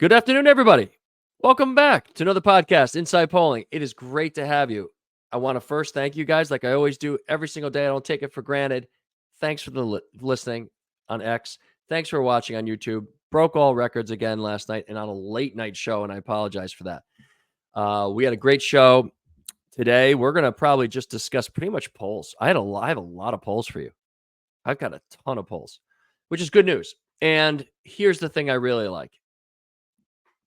Good afternoon, everybody. Welcome back to another podcast, Inside Polling. It is great to have you. I want to first thank you guys, like I always do every single day. I don't take it for granted. Thanks for the listening on X. Thanks for watching on YouTube. Broke all records again last night and on a late night show, and I apologize for that. We had a great show today. We're going to probably just discuss pretty much polls. I have a lot of polls for you. I've got a ton of polls, which is good news. And here's the thing I really like.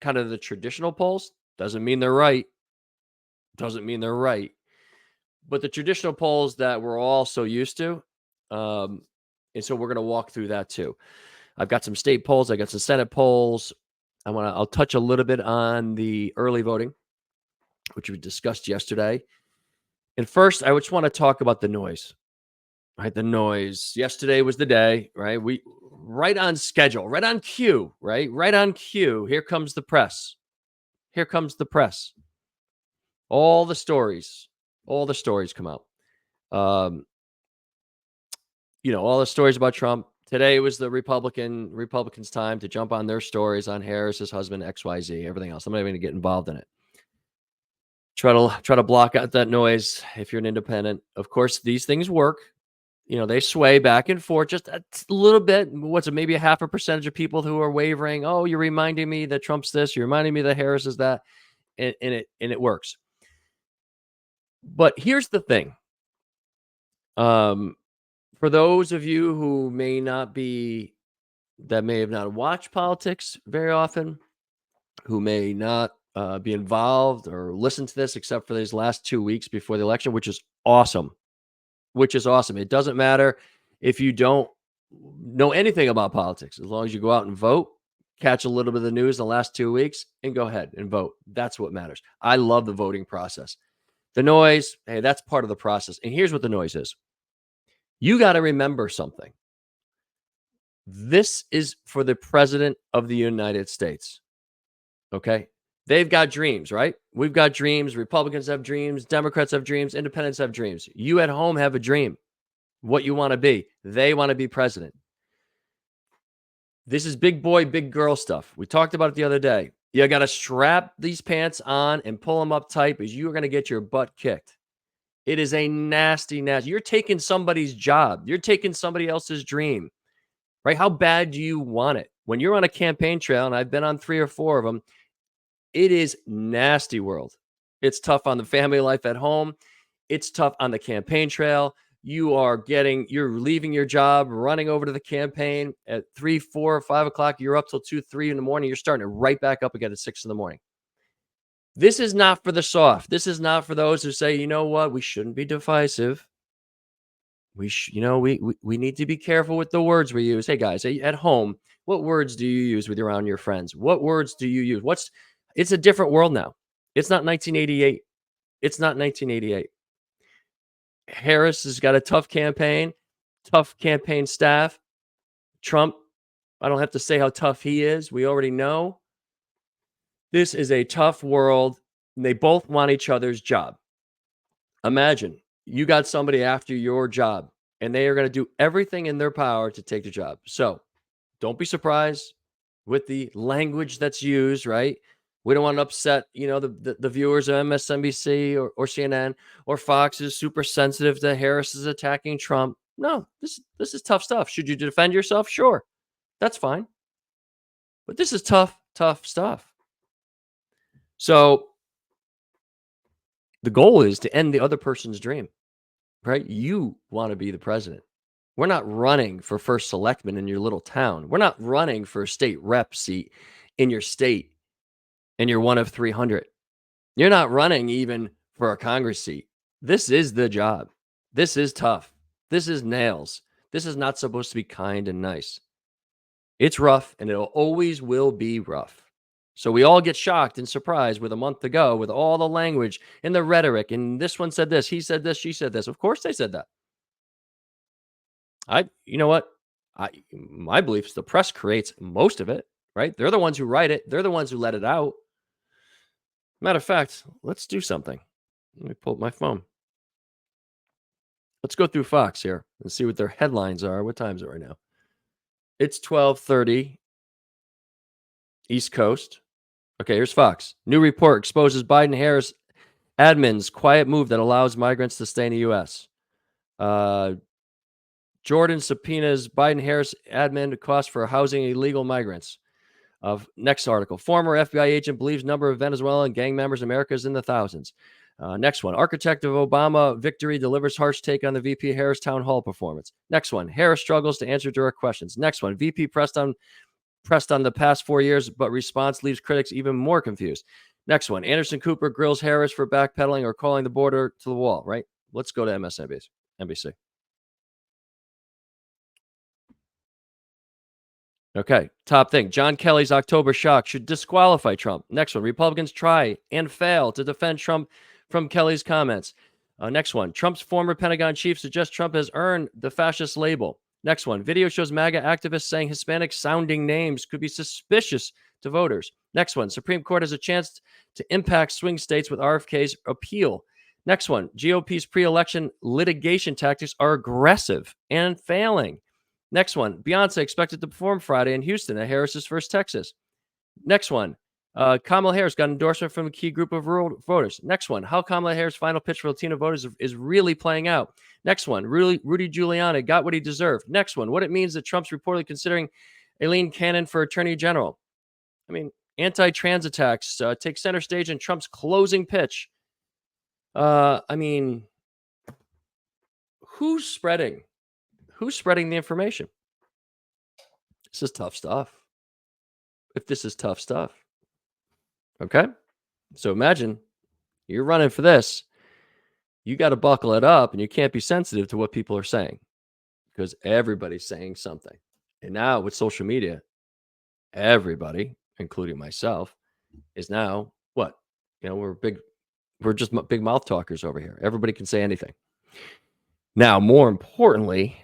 Kind of the traditional polls doesn't mean they're right. Doesn't mean they're right. But the traditional polls that we're all so used to. And so we're going to walk through that too. I've got some state polls. I got some Senate polls. I'll touch a little bit on the early voting, which we discussed yesterday. And first, I just want to talk about the noise. Right, the noise. Yesterday was the day, right? We right on schedule, right on cue, right? Right on cue. Here comes the press. Here comes the press. All the stories come out. All the stories about Trump. Today was the Republicans' time to jump on their stories on Harris, his husband, XYZ, everything else. I'm not even going to get involved in it. Try to block out that noise if you're an independent. Of course, these things work. They sway back and forth just a little bit. What's it? Maybe a 0.5% of people who are wavering. Oh, you're reminding me that Trump's this. You're reminding me that Harris is that, and it works. But here's the thing. For those of you who may have not watched politics very often, who may not be involved or listen to this except for these last 2 weeks before the election, which is awesome. It doesn't matter if you don't know anything about politics, as long as you go out and vote, catch a little bit of the news in the last 2 weeks, and go ahead and vote. That's what matters. I love the voting process. The noise, hey, that's part of the process. And here's what the noise is. You got to remember something. This is for the president of the United States. Okay? They've got dreams, right? We've got dreams. Republicans have dreams. Democrats have dreams. Independents have dreams. You at home have a dream. What you want to be. They want to be president. This is big boy, big girl stuff. We talked about it the other day. You got to strap these pants on and pull them up tight because you are going to get your butt kicked. It is a nasty. You're taking somebody's job. You're taking somebody else's dream, right? How bad do you want it? When you're on a campaign trail, and I've been on 3 or 4 of them, it is nasty world. It's tough on the family life at home. It's tough on the campaign trail. You're leaving your job, running over to the campaign at 3, 4, 5 o'clock. You're up till 2, 3 in the morning. You're starting to right back up again at 6 in the morning. This is not for the soft. This is not for those who say, you know what, we shouldn't be divisive. We need to be careful with the words we use. Hey guys, at home, what words do you use around your friends? What words do you use? It's a different world now. It's not 1988. It's not 1988. Harris has got a tough campaign staff. Trump, I don't have to say how tough he is. We already know. This is a tough world. And they both want each other's job. Imagine you got somebody after your job and they are going to do everything in their power to take the job. So don't be surprised with the language that's used, right? We don't want to upset, the viewers of MSNBC or CNN or Fox is super sensitive to Harris is attacking Trump. No, this is tough stuff. Should you defend yourself? Sure. That's fine. But this is tough stuff. So the goal is to end the other person's dream, right? You want to be the president. We're not running for first selectman in your little town. We're not running for a state rep seat in your state and you're one of 300. You're not running even for a Congress seat. This is the job. This is tough. This is nails. This is not supposed to be kind and nice. It's rough and it always will be rough. So we all get shocked and surprised with a month to go with all the language and the rhetoric. And this one said this, he said this, she said this. Of course they said that. You know what? My belief is the press creates most of it, right? They're the ones who write it. They're the ones who let it out. Matter of fact, let's do something. Let me pull up my phone. Let's go through Fox here and see what their headlines are. What time is it right now? It's 12:30 East Coast. Okay, here's Fox. New report exposes Biden Harris admin's quiet move that allows migrants to stay in the U.S. Uh, Jordan subpoenas Biden Harris admin cost for housing illegal migrants. Next article. Former FBI agent believes number of Venezuelan gang members in America is in the thousands. Next one. Architect of Obama victory delivers harsh take on the VP Harris town hall performance. Next one. Harris struggles to answer direct questions. Next one. VP pressed on the past 4 years, but response leaves critics even more confused. Next one. Anderson Cooper grills Harris for backpedaling or calling the border to the wall. Right. Let's go to MSNBC. Okay. Top thing. John Kelly's October shock should disqualify Trump. Next one. Republicans try and fail to defend Trump from Kelly's comments. Next one. Trump's former Pentagon chief suggests Trump has earned the fascist label. Next one. Video shows MAGA activists saying Hispanic sounding names could be suspicious to voters. Next one. Supreme Court has a chance to impact swing states with RFK's appeal. Next one. GOP's pre election litigation tactics are aggressive and failing. Next one, Beyonce expected to perform Friday in Houston at Harris's first Texas. Next one, Kamala Harris got endorsement from a key group of rural voters. Next one, how Kamala Harris' final pitch for Latino voters is really playing out. Next one, Rudy Giuliani got what he deserved. Next one, what it means that Trump's reportedly considering Aileen Cannon for Attorney General. I mean, anti-trans attacks take center stage in Trump's closing pitch. I mean, who's spreading? Who's spreading the information? This is tough stuff. If this is tough stuff. Okay. So imagine you're running for this. You got to buckle it up and you can't be sensitive to what people are saying because everybody's saying something. And now with social media, everybody, including myself, is now what? We're just big mouth talkers over here. Everybody can say anything. Now, more importantly,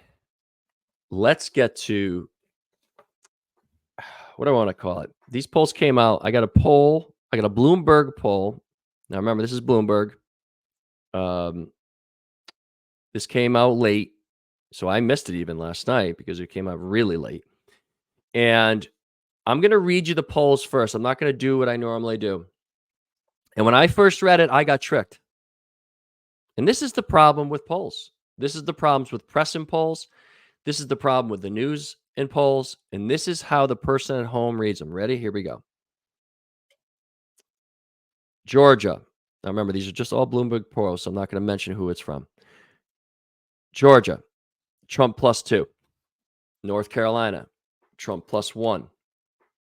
let's get to what do I want to call it? These polls came out. I got a Bloomberg poll. Now remember, this is Bloomberg. This came out late, so I missed it even last night because it came out really late. And I'm going to read you the polls first. I'm not going to do what I normally do. And when I first read it, I got tricked. And this is the problem with polls. This is the problems with press and polls. This is the problem with the news and polls. And this is how the person at home reads them. Ready? Here we go. Georgia. Now remember, these are just all Bloomberg polls, so I'm not going to mention who it's from. Georgia, Trump +2. North Carolina, Trump +1.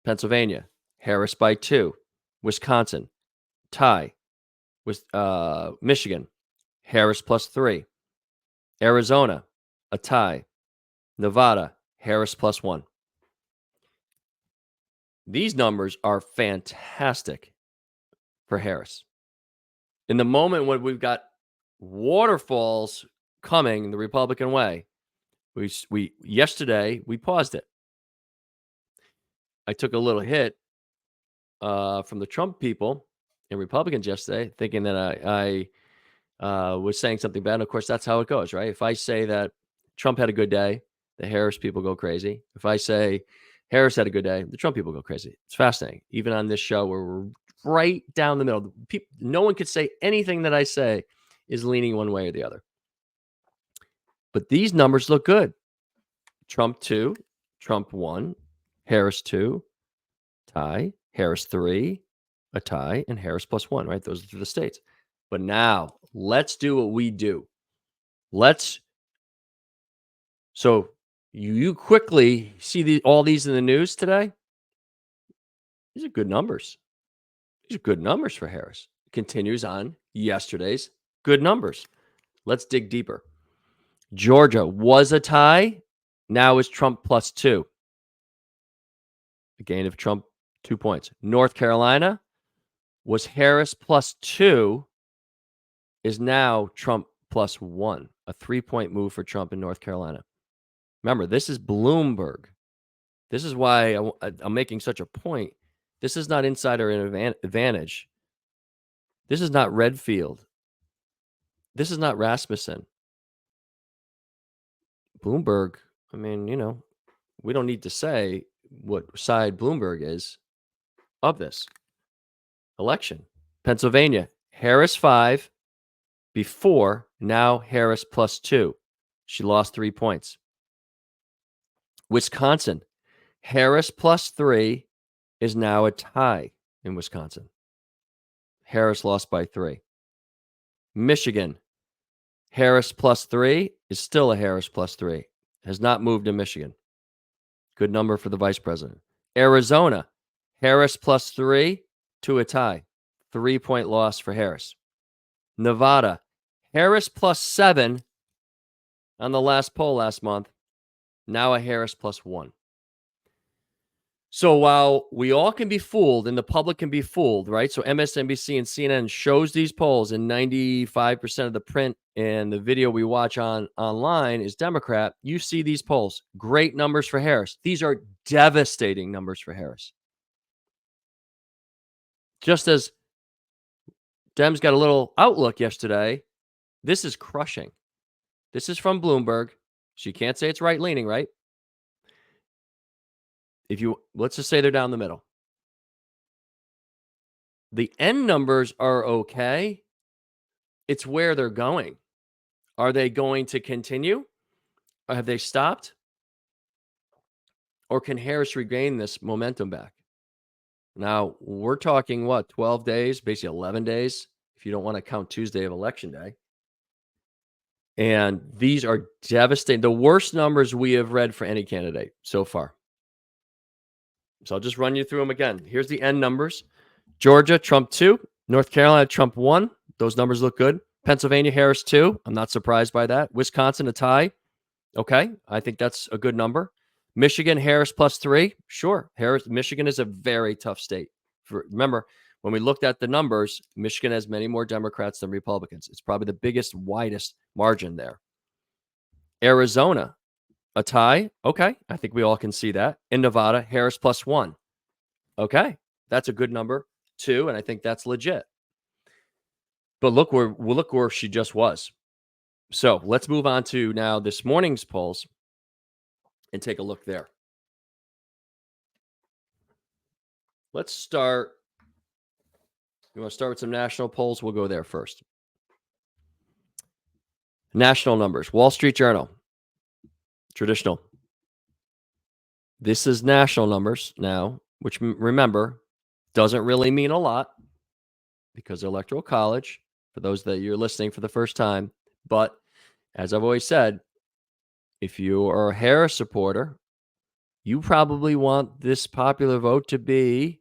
Pennsylvania, Harris by 2. Wisconsin, tie. With Michigan, Harris +3. Arizona, a tie. Nevada, Harris +1. These numbers are fantastic for Harris. In the moment when we've got waterfalls coming the Republican way, we yesterday we paused it. I took a little hit from the Trump people and Republicans yesterday, thinking that I was saying something bad. And of course, that's how it goes, right? If I say that Trump had a good day, the Harris people go crazy. If I say Harris had a good day, the Trump people go crazy. It's fascinating. Even on this show where we're right down the middle, no one could say anything that I say is leaning one way or the other. But these numbers look good. Trump 2, Trump 1, Harris 2, tie, Harris 3, a tie, and Harris +1, right? Those are the states. But now let's do what we do. So you quickly see all these in the news today. These are good numbers. These are good numbers for Harris. Continues on yesterday's good numbers. Let's dig deeper. Georgia was a tie. Now is Trump +2. A gain of Trump 2 points. North Carolina was Harris +2. Is now Trump +1. A 3-point move for Trump in North Carolina. Remember, this is Bloomberg. This is why I'm making such a point. This is not insider advantage. This is not Redfield. This is not Rasmussen. Bloomberg, I mean, we don't need to say what side Bloomberg is of this. election. Pennsylvania, Harris 5 before, now Harris +2. She lost 3 points. Wisconsin, Harris +3 is now a tie in Wisconsin. Harris lost by 3. Michigan, Harris +3 is still a Harris +3. Has not moved in Michigan. Good number for the vice president. Arizona, Harris +3 to a tie. 3-point loss for Harris. Nevada, Harris +7 on the last poll last month. Now a Harris +1. So while we all can be fooled and the public can be fooled, right? So MSNBC and CNN shows these polls, and 95% of the print and the video we watch online is Democrat. You see these polls, great numbers for Harris. These are devastating numbers for Harris. Just as Dems got a little outlook yesterday, this is crushing. This is from Bloomberg. So you can't say it's right leaning, right? Let's just say they're down the middle. The end numbers are okay. It's where they're going. Are they going to continue? Or have they stopped? Or can Harris regain this momentum back? Now, we're talking 12 days, basically 11 days, if you don't want to count Tuesday of election day. And these are devastating. The worst numbers we have read for any candidate so far. So I'll just run you through them again. Here's the end numbers. Georgia, Trump 2. North Carolina, Trump 1. Those numbers look good. Pennsylvania, Harris 2. I'm not surprised by that. Wisconsin, a tie. Okay, I think that's a good number. Michigan, Harris +3. Sure, Michigan is a very tough state. Remember, when we looked at the numbers, Michigan has many more Democrats than Republicans. It's probably the biggest, widest margin there. Arizona, a tie. Okay, I think we all can see that. In Nevada, Harris +1. Okay, that's a good number too, and I think that's legit. But look where she just was. So let's move on to now this morning's polls and take a look there. Let's start. You want to start with some national polls? We'll go there first. National numbers. Wall Street Journal. Traditional. This is national numbers now, which remember, doesn't really mean a lot because Electoral College, for those that you're listening for the first time. But as I've always said, if you are a Harris supporter, you probably want this popular vote to be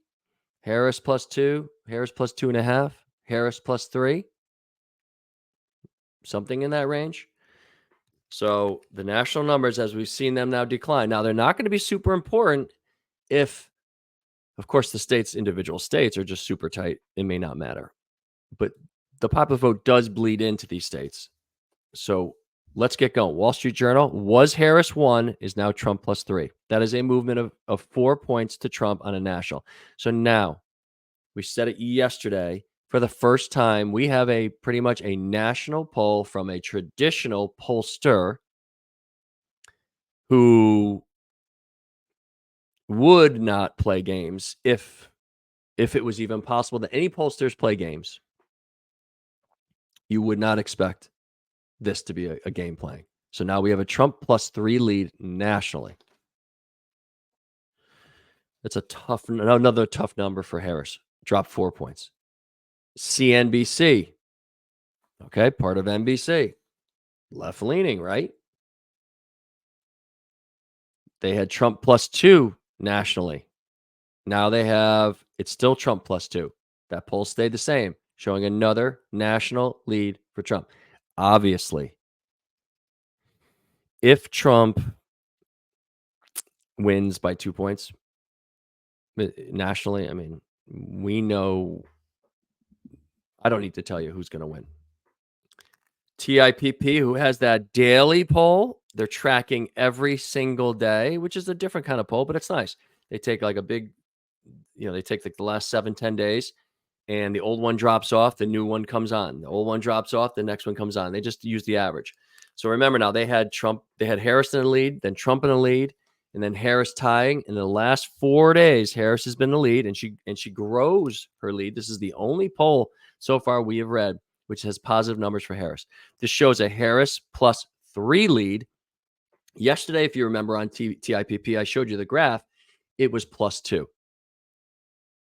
Harris +2, Harris +2.5, Harris +3, something in that range. So the national numbers, as we've seen them now, decline. Now, they're not going to be super important if, of course, the individual states are just super tight. It may not matter. But the popular vote does bleed into these states. So let's get going. Wall Street Journal, was Harris 1, is now Trump +3. That is a movement of 4 points to Trump on a national. So now, we said it yesterday, for the first time, we have pretty much a national poll from a traditional pollster who would not play games if it was even possible that any pollsters play games. You would not expect this to be a game playing. So now we have a Trump +3 lead nationally. That's another tough number for Harris. Dropped 4 points. CNBC. Okay, part of NBC. Left leaning, right? They had Trump +2 nationally. Now it's still Trump +2. That poll stayed the same, showing another national lead for Trump. Obviously, if Trump wins by 2 points nationally, I mean, we know, I don't need to tell you who's going to win. TIPP, who has that daily poll, they're tracking every single day, which is a different kind of poll, but it's nice. They take like a big, they take like the last 7-10 days, and the old one drops off, the new one comes on. The old one drops off, the next one comes on. They just use the average. So remember now, they had Harris in the lead, then Trump in the lead, and then Harris tying. In the last 4 days, Harris has been the lead, and she grows her lead. This is the only poll so far we have read which has positive numbers for Harris. This shows a Harris +3 lead. Yesterday, if you remember on TIPP, I showed you the graph. It was +2.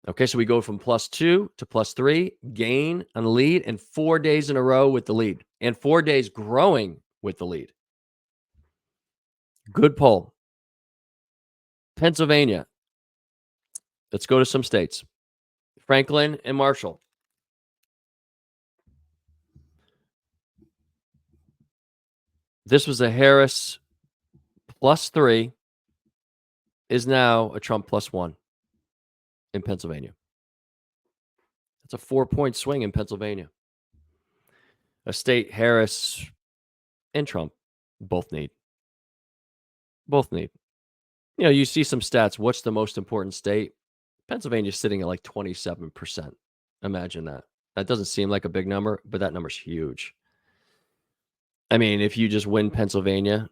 Okay, so we go from +2 to +3, gain on the lead, and 4 days in a row with the lead, and 4 days growing with the lead. Good poll. Pennsylvania. Let's go to some states. Franklin and Marshall. This was a Harris +3, is now a Trump +1 in Pennsylvania. That's a 4-point swing in Pennsylvania. A state Harris and Trump both need. Both need. You know, you see some stats. What's the most important state? Pennsylvania's sitting at like 27%. Imagine that. That doesn't seem like a big number, but that number's huge. I mean, if you just win Pennsylvania,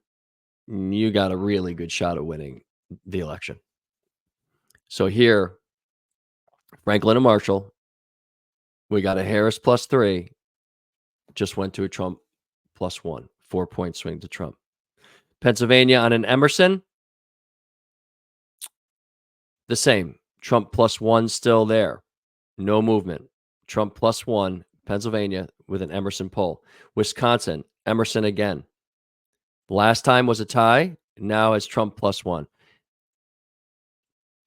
you got a really good shot at winning the election. So here, Franklin and Marshall, we got a Harris +3, just went to a Trump +1, 4-point swing to Trump. Pennsylvania on an Emerson, the same. Trump +1 still there. No movement. Trump +1, Pennsylvania with an Emerson poll. Wisconsin, Emerson again. Last time was a tie. Now it's Trump +1.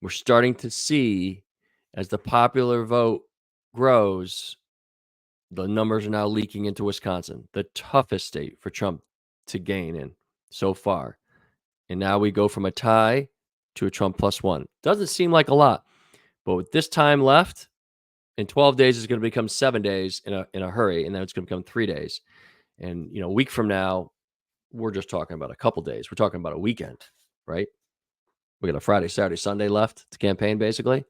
We're starting to see, as the popular vote grows, the numbers are now leaking into Wisconsin, the toughest state for Trump to gain in so far. And now we go from a tie to a Trump +1. Doesn't seem like a lot, but with this time left, in 12 days is going to become 7 days in a hurry, and then it's going to become 3 days. And a week from now, we're just talking about a couple days. We're talking about a weekend, right? We got a Friday, Saturday, Sunday left to campaign, basically.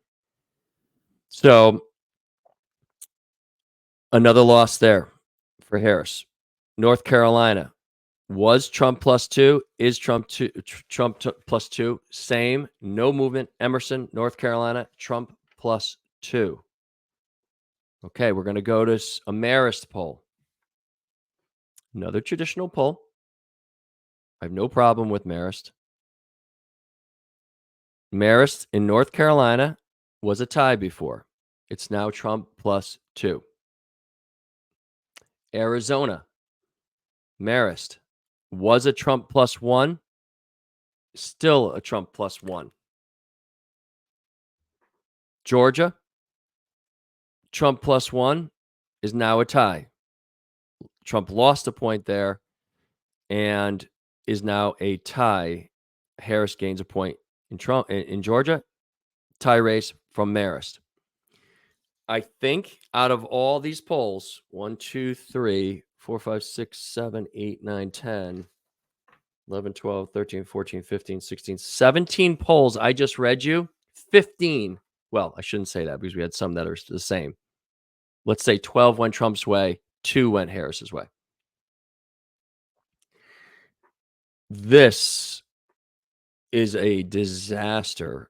So another loss there for Harris. North Carolina was Trump +2, is Trump +2. Same, no movement. Emerson, North Carolina, Trump +2. Okay, we're going to go to a Marist poll. Another traditional poll. I have no problem with Marist. Marist in North Carolina was a tie before. It's now Trump +2. Arizona, Marist was a Trump +1, still a Trump +1. Georgia, Trump +1 is now a tie. Trump lost a point there and is now a tie. Harris gains a point in Georgia. Tie race from Marist. I think out of all these polls, 1, 2, 3, 4, 5, 6, 7, 8, 9, 10, 11, 12, 13, 14, 15, 16, 17 polls I just read you, 15. Well, I shouldn't say that because we had some that are the same. Let's say 12 went Trump's way, 2 went Harris's way. This is a disaster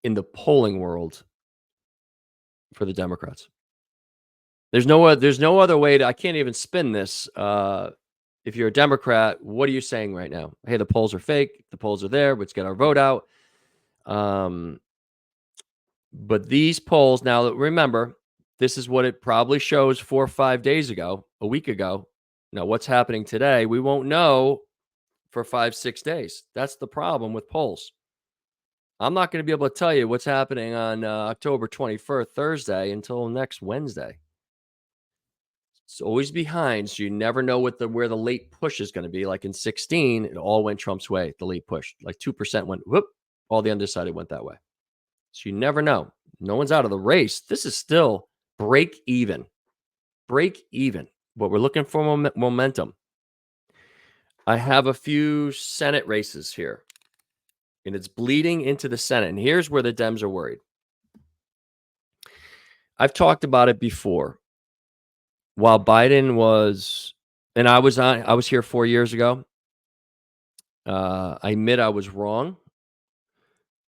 in the polling world for the Democrats. There's no other way to. I can't even spin this. If you're a Democrat, what are you saying right now? Hey, the polls are fake. The polls are there. Let's get our vote out. But these polls, now remember, this is what it probably shows 4 or 5 days ago, a week ago. Now, what's happening today, we won't know for 5, 6 days. That's the problem with polls. I'm not going to be able to tell you what's happening on October 21st, Thursday, until next Wednesday. It's always behind, so you never know where the late push is going to be. Like in 16, it all went Trump's way, the late push. Like 2% went, whoop, all the undecided went that way. So you never know. No one's out of the race. This is still break even. Break even. But we're looking for momentum. I have a few Senate races here, and it's bleeding into the Senate. And here's where the Dems are worried. I've talked about it before. While Biden was, and I was here 4 years ago, I admit I was wrong.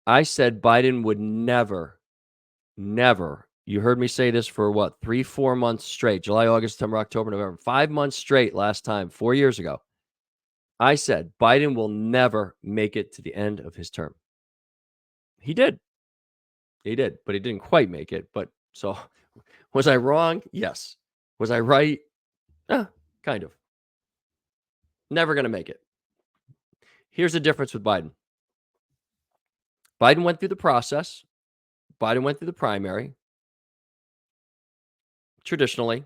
I said Biden would never, never. You heard me say this for what, 3, 4 months straight, July, August, September, October, November, 5 months straight last time, 4 years ago. I said Biden will never make it to the end of his term. He did. He did, but he didn't quite make it. But so was I wrong? Yes. Was I right? Kind of. Never going to make it. Here's the difference with Biden. Biden went through the process. Biden went through the primary. Traditionally,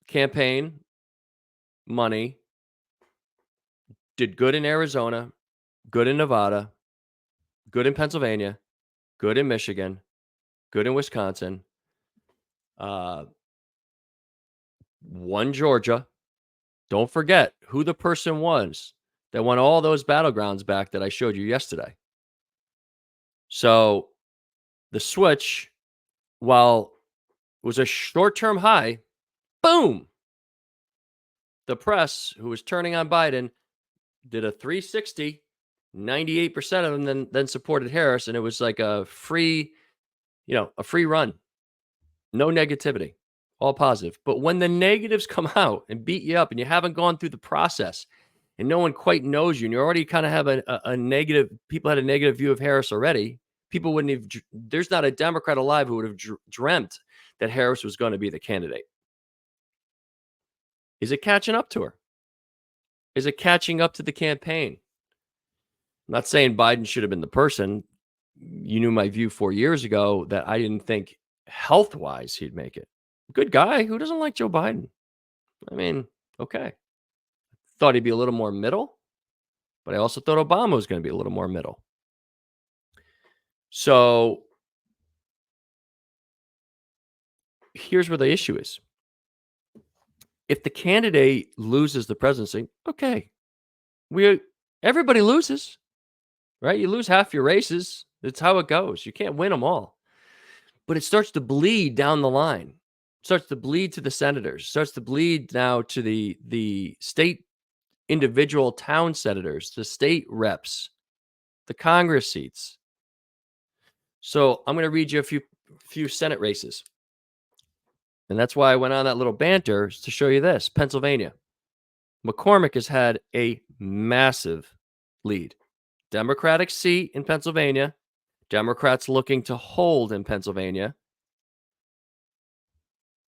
campaign, money, did good in Arizona, good in Nevada, good in Pennsylvania, good in Michigan, good in Wisconsin, uh, won Georgia. Don't forget who the person was that won all those battlegrounds back that I showed you yesterday. So the switch, while it was a short term high, boom. The press, who was turning on Biden, did a 360. 98% of them then supported Harris, and it was like a free, a free run. No negativity, all positive. But when the negatives come out and beat you up and you haven't gone through the process and no one quite knows you and you already kind of have a negative, people had a negative view of Harris already. People wouldn't have, there's not a Democrat alive who would have dreamt that Harris was going to be the candidate. Is it catching up to her? Is it catching up to the campaign? I'm not saying Biden should have been the person. You knew my view 4 years ago that I didn't think health wise he'd make it. Good guy. Who doesn't like Joe Biden? I mean, okay. Thought he'd be a little more middle, but I also thought Obama was going to be a little more middle. So here's where the issue is. If the candidate loses the presidency, okay, everybody loses, right? You lose half your races. That's how it goes. You can't win them all. But it starts to bleed down the line. Starts to bleed to the senators. Starts to bleed now to the state individual town senators, the state reps, the Congress seats. So I'm going to read you a few Senate races. And that's why I went on that little banter to show you this. Pennsylvania. McCormick has had a massive lead. Democratic seat in Pennsylvania. Democrats looking to hold in Pennsylvania.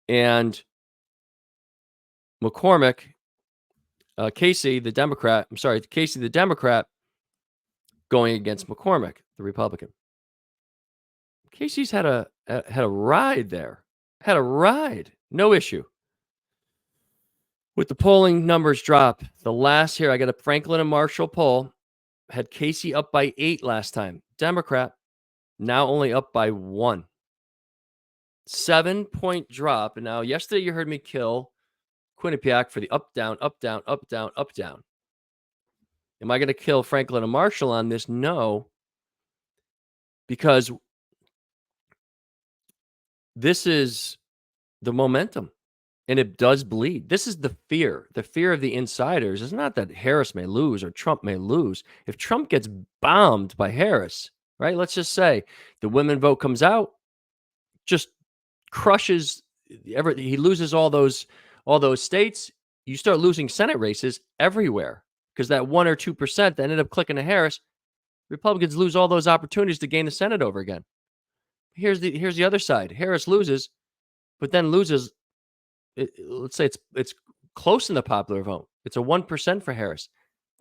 And McCormick, Casey, the Democrat, going against McCormick, the Republican. Casey's had a ride there. Had a ride. No issue. With the polling numbers drop, the last here, I got a Franklin and Marshall poll, had Casey up by 8 last time. Democrat, now only up by 1. 7-point drop. And now yesterday you heard me kill Quinnipiac for the up, down, up, down, up, down, up, down. Am I going to kill Franklin and Marshall on this? No. Because this is the momentum. And it does bleed. This is the fear. The fear of the insiders is not that Harris may lose or Trump may lose. If Trump gets bombed by Harris, right? Let's just say the women vote comes out, just crushes he loses all those states. You start losing Senate races everywhere because that 1 or 2% that ended up clicking to Harris, Republicans lose all those opportunities to gain the Senate over again. Here's the other side. Harris loses, but then loses. Let's say it's close in the popular vote. It's a 1% for Harris.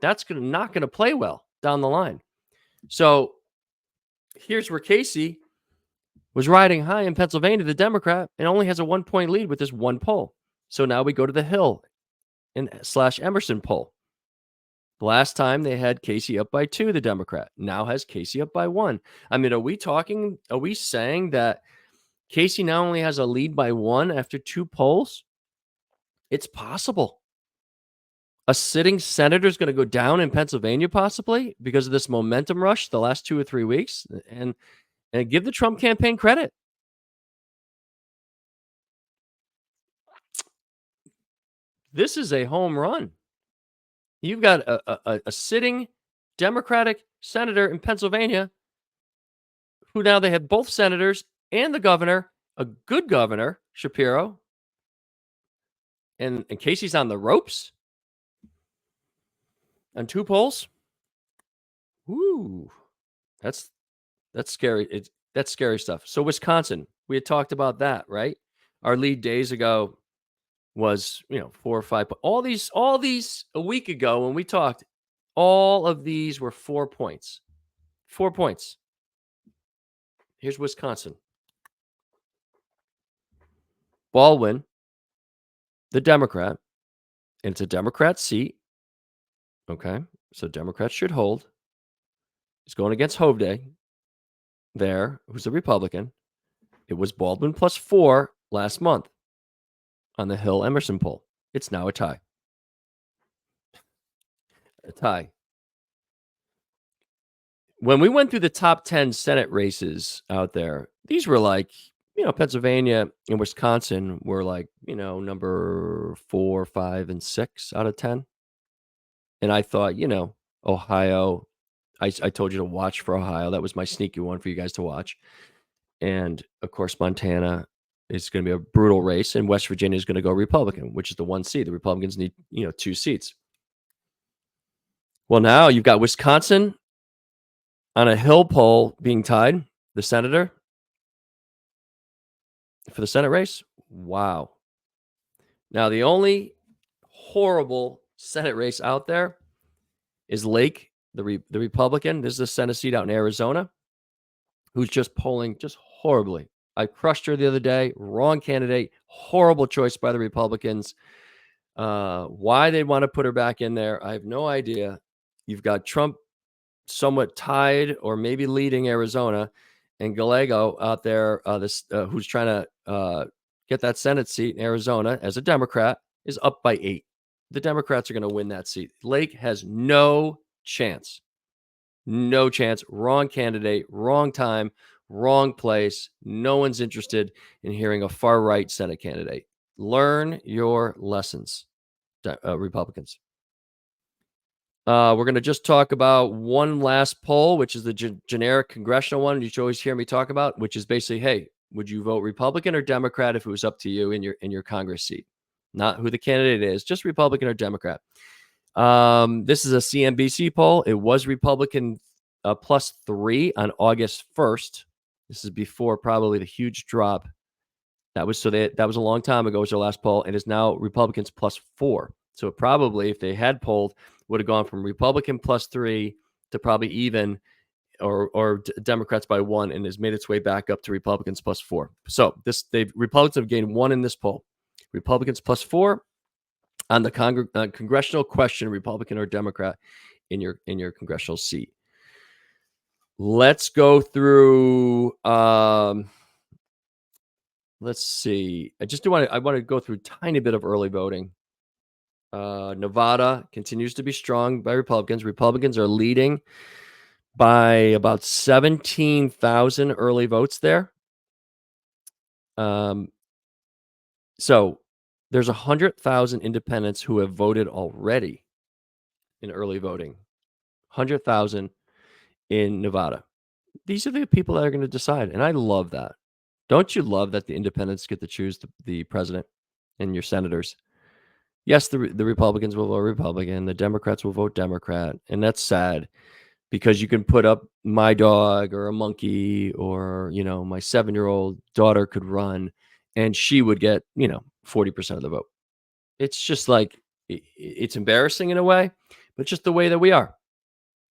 That's not going to play well down the line. So here's where Casey was riding high in Pennsylvania, the Democrat, and only has a 1-point lead with this one poll. So now we go to the Hill and / Emerson poll. Last time they had Casey up by 2, the Democrat. Now has Casey up by 1. I mean, are we saying that Casey now only has a lead by 1 after 2 polls? It's possible. A sitting senator is going to go down in Pennsylvania possibly because of this momentum rush the last 2 or 3 weeks, and give the Trump campaign credit. This is a home run. You've got a sitting Democratic senator in Pennsylvania who now they have both senators and the governor, a good governor, Shapiro, and in case he's on the ropes on 2 polls. Woo, that's that's scary. That's scary stuff. So Wisconsin, we had talked about that, right? Our lead days ago was, 4 or 5 all these a week ago when we talked, all of these were 4 points. 4 points. Here's Wisconsin. Baldwin, the Democrat, and it's a Democrat seat. Okay. So Democrats should hold. He's going against Hovde there, who's a Republican. It was Baldwin plus 4 last month on the Hill Emerson poll. It's now a tie. A tie. When we went through the top 10 Senate races out there, these were like, Pennsylvania and Wisconsin were like, number 4, 5, and 6 out of 10. And I thought, Ohio, I told you to watch for Ohio. That was my sneaky one for you guys to watch. And of course, Montana is going to be a brutal race, and West Virginia is going to go Republican, which is the 1 seat. The Republicans need, 2 seats. Well, now you've got Wisconsin on a Hill poll being tied, the senator for the Senate race. Wow. Now, the only horrible Senate race out there is Lake, the Republican. This is a Senate seat out in Arizona, who's just polling just horribly. I crushed her the other day. Wrong candidate. Horrible choice by the Republicans. Why they want to put her back in there, I have no idea. You've got Trump somewhat tied or maybe leading Arizona, and Gallego out there, who's trying to get that Senate seat in Arizona as a Democrat, is up by 8. The Democrats are going to win that seat. Lake has no chance. No chance. Wrong candidate, wrong time, wrong place. No one's interested in hearing a far right Senate candidate. Learn your lessons, Republicans. We're going to just talk about one last poll, which is the generic congressional one you should always hear me talk about, which is basically, hey, would you vote Republican or Democrat if it was up to you in your Congress seat? Not who the candidate is, just Republican or Democrat. This is a CNBC poll. It was Republican plus 3 on August 1st. This is before probably the huge drop. That was a long time ago. It was their last poll, and it's now Republicans plus 4. So probably, if they had polled, would have gone from Republican plus 3 to probably even, or Democrats by 1, and has made its way back up to Republicans plus 4. So Republicans have gained 1 in this poll. Republicans plus 4 on the congressional question: Republican or Democrat in your congressional seat. Let's go through. Let's see. I want to go through a tiny bit of early voting. Nevada continues to be strong by Republicans. Republicans are leading by about 17,000 early votes there. So there's 100,000 independents who have voted already in early voting. 100,000 in Nevada. These are the people that are going to decide, and I love that. Don't you love that the independents get to choose the president and your senators? Yes, the Republicans will vote Republican. The Democrats will vote Democrat. And that's sad because you can put up my dog or a monkey or, my 7-year-old daughter could run and she would get, 40% of the vote. It's just like, it's embarrassing in a way, but just the way that we are,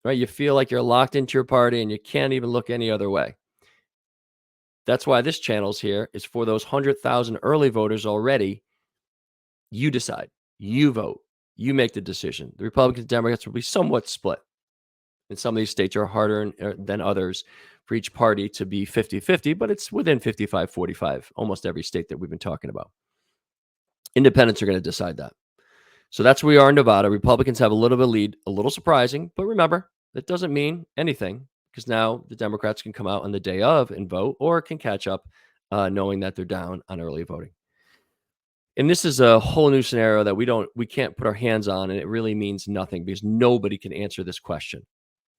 right? You feel like you're locked into your party and you can't even look any other way. That's why this channel's here, is for those 100,000 early voters already. You decide. You vote. You make the decision. The Republicans and Democrats will be somewhat split. And some of these states are harder than others for each party to be 50-50, but it's within 55-45, almost every state that we've been talking about. Independents are going to decide that. So that's where we are in Nevada. Republicans have a little bit of lead, a little surprising, but remember, that doesn't mean anything because now the Democrats can come out on the day of and vote, or can catch up knowing that they're down on early voting. And this is a whole new scenario that we can't put our hands on, and it really means nothing because nobody can answer this question.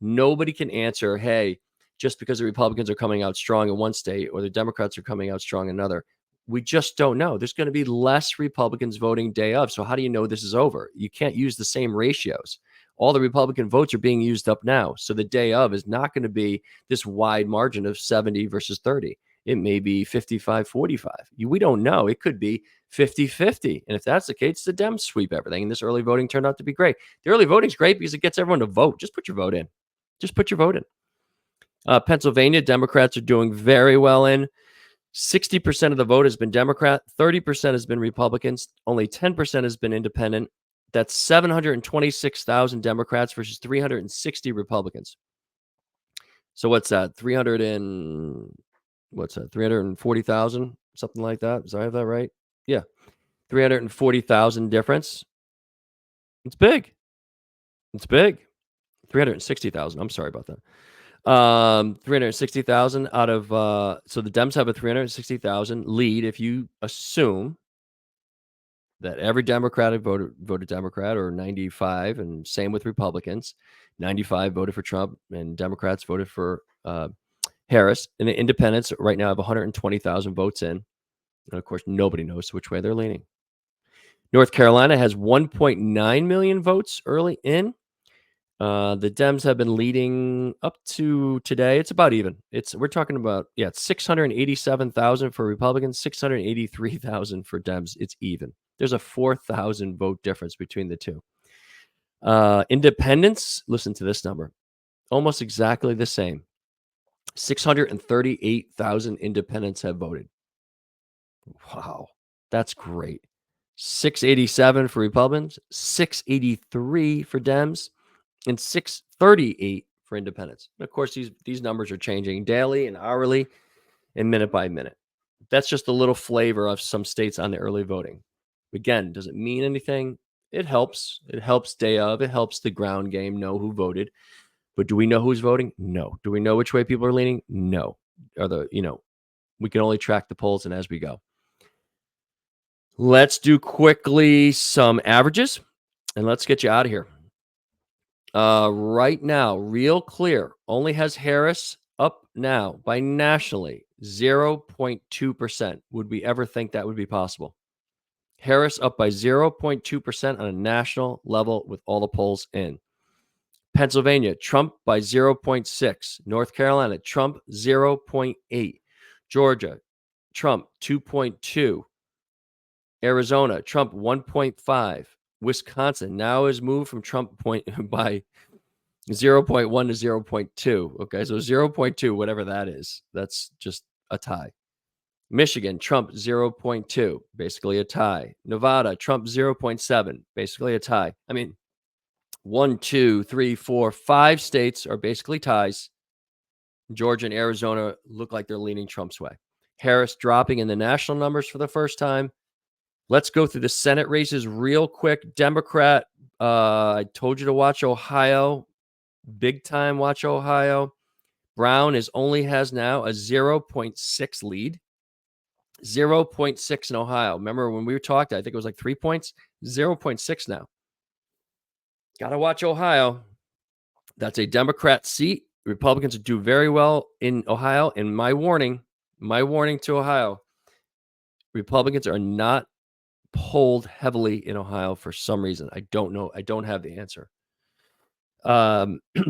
Nobody can answer, hey, just because the Republicans are coming out strong in one state or the Democrats are coming out strong in another. We just don't know. There's going to be less Republicans voting day of. So how do you know this is over? You can't use the same ratios. All the Republican votes are being used up now. So the day of is not going to be this wide margin of 70 versus 30. It may be 55-45. We don't know. It could be 50-50. And if that's the case, the Dems sweep everything. And this early voting turned out to be great. The early voting is great because it gets everyone to vote. Just put your vote in. Just put your vote in. Pennsylvania, Democrats are doing very well in. 60% of the vote has been Democrat. 30% has been Republicans. Only 10% has been independent. That's 726,000 Democrats versus 360 Republicans. So what's that? 340,000, something like that. Does I have that right? Yeah. 340,000 difference. It's big. It's big. 360,000. I'm sorry about that. 360,000 out of so the Dems have a 360,000 lead if you assume that every Democrat voted Democrat, or 95, and same with Republicans. 95 voted for Trump and Democrats voted for Harris. And the independents right now have 120,000 votes in. And of course, nobody knows which way they're leaning. North Carolina has 1.9 million votes early in. The Dems have been leading up to today. It's about even. We're talking about, it's 687,000 for Republicans, 683,000 for Dems. It's even. There's a 4,000 vote difference between the two. Independents, listen to this number, almost exactly the same. 638,000 independents have voted. Wow, that's great. 687 for Republicans, 683 for Dems, and 638 for independents. And of course, these numbers are changing daily and hourly and minute by minute. That's just a little flavor of some states on the early voting. Again, does it mean anything? It helps. It helps day of. It helps the ground game know who voted. But do we know who's voting? No. Do we know which way people are leaning? No. We can only track the polls and as we go. Let's do quickly some averages and let's get you out of here. Right now, Real Clear only has Harris up now by nationally 0.2%. Would we ever think that would be possible? Harris up by 0.2% on a national level with all the polls in. Pennsylvania, Trump by 0.6. North Carolina, Trump 0.8. Georgia, Trump 2.2. Arizona, Trump 1.5. Wisconsin now is moved from Trump by 0.1 to 0.2. Okay, so 0.2, whatever that is, that's just a tie. Michigan, Trump 0.2, basically a tie. Nevada, Trump 0.7, basically a tie. I mean, 1, 2, 3, 4, 5 states are basically ties. Georgia and Arizona look like they're leaning Trump's way. Harris dropping in the national numbers for the first time. Let's go through the Senate races real quick. Democrat, I told you to watch Ohio. Big time watch Ohio. Brown only has now a 0.6 lead. 0.6 in Ohio. Remember when we talked, I think it was like 3 points. 0.6 now. Got to watch Ohio. That's a Democrat seat. Republicans do very well in Ohio. And my warning to Ohio, Republicans are not polled heavily in Ohio for some reason. I don't know. I don't have the answer.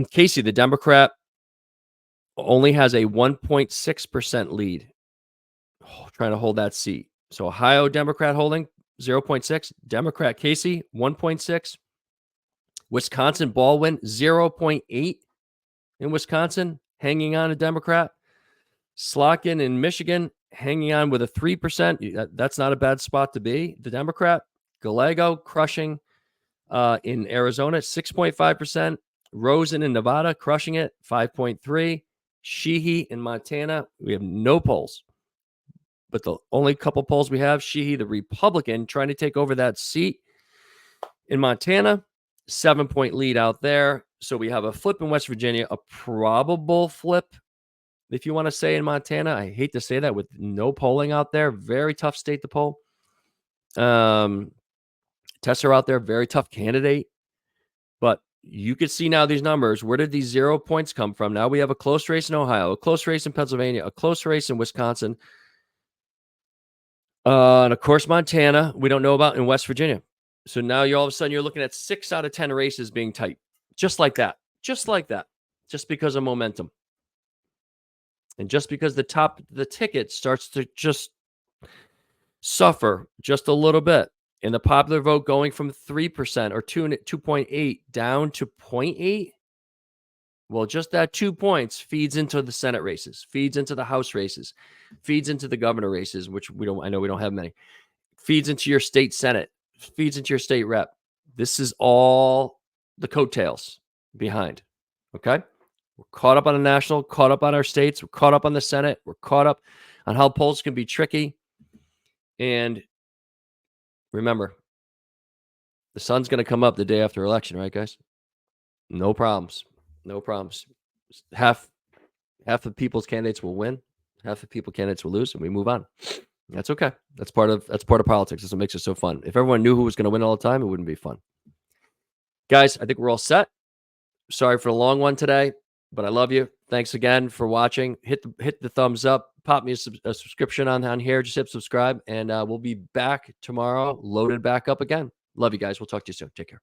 Casey, the Democrat, only has a 1.6% lead. Trying to hold that seat. So Ohio Democrat holding 0.6. Democrat Casey, 1.6. Wisconsin Baldwin, 0.8 in Wisconsin, hanging on a Democrat. Slotkin in Michigan, hanging on with a 3%. That's not a bad spot to be. The Democrat. Gallego crushing in Arizona, 6.5%. Rosen in Nevada, crushing it, 5.3. Sheehy in Montana, we have no polls. But the only couple polls we have, Sheehy, the Republican, trying to take over that seat in Montana, 7-point lead out there. So we have a flip in West Virginia, a probable flip, if you want to say, in Montana. I hate to say that with no polling out there. Very tough state to poll. Tests are out there, very tough candidate. But you could see now these numbers. Where did these 0 points come from? Now we have a close race in Ohio, a close race in Pennsylvania, a close race in Wisconsin, and of course Montana. We don't know about in West Virginia. So now you're all of a sudden you're looking at 6 out of 10 races being tight, just like that, just like that, just because of momentum, and just because the ticket starts to just suffer just a little bit. And the popular vote going from 3% or 2.8 down to 0.8. Well, just that 2 points feeds into the Senate races, feeds into the House races, feeds into the governor races, which I know we don't have many, feeds into your state Senate, feeds into your state rep. This is all the coattails behind. Okay. We're caught up on the national, caught up on our states, we're caught up on the Senate, we're caught up on how polls can be tricky. And remember, the sun's going to come up the day after election, right, guys? No problems. No problems. Half the people's candidates will win, half the people candidates will lose, and we move on. That's okay. That's part of politics. That's what makes it so fun. If everyone knew who was going to win all the time, it wouldn't be fun. Guys, I think we're all set. Sorry for the long one today, but I love you. Thanks again for watching. Hit the thumbs up. Pop me a subscription on here. Just hit subscribe, and we'll be back tomorrow, loaded back up again. Love you guys. We'll talk to you soon. Take care.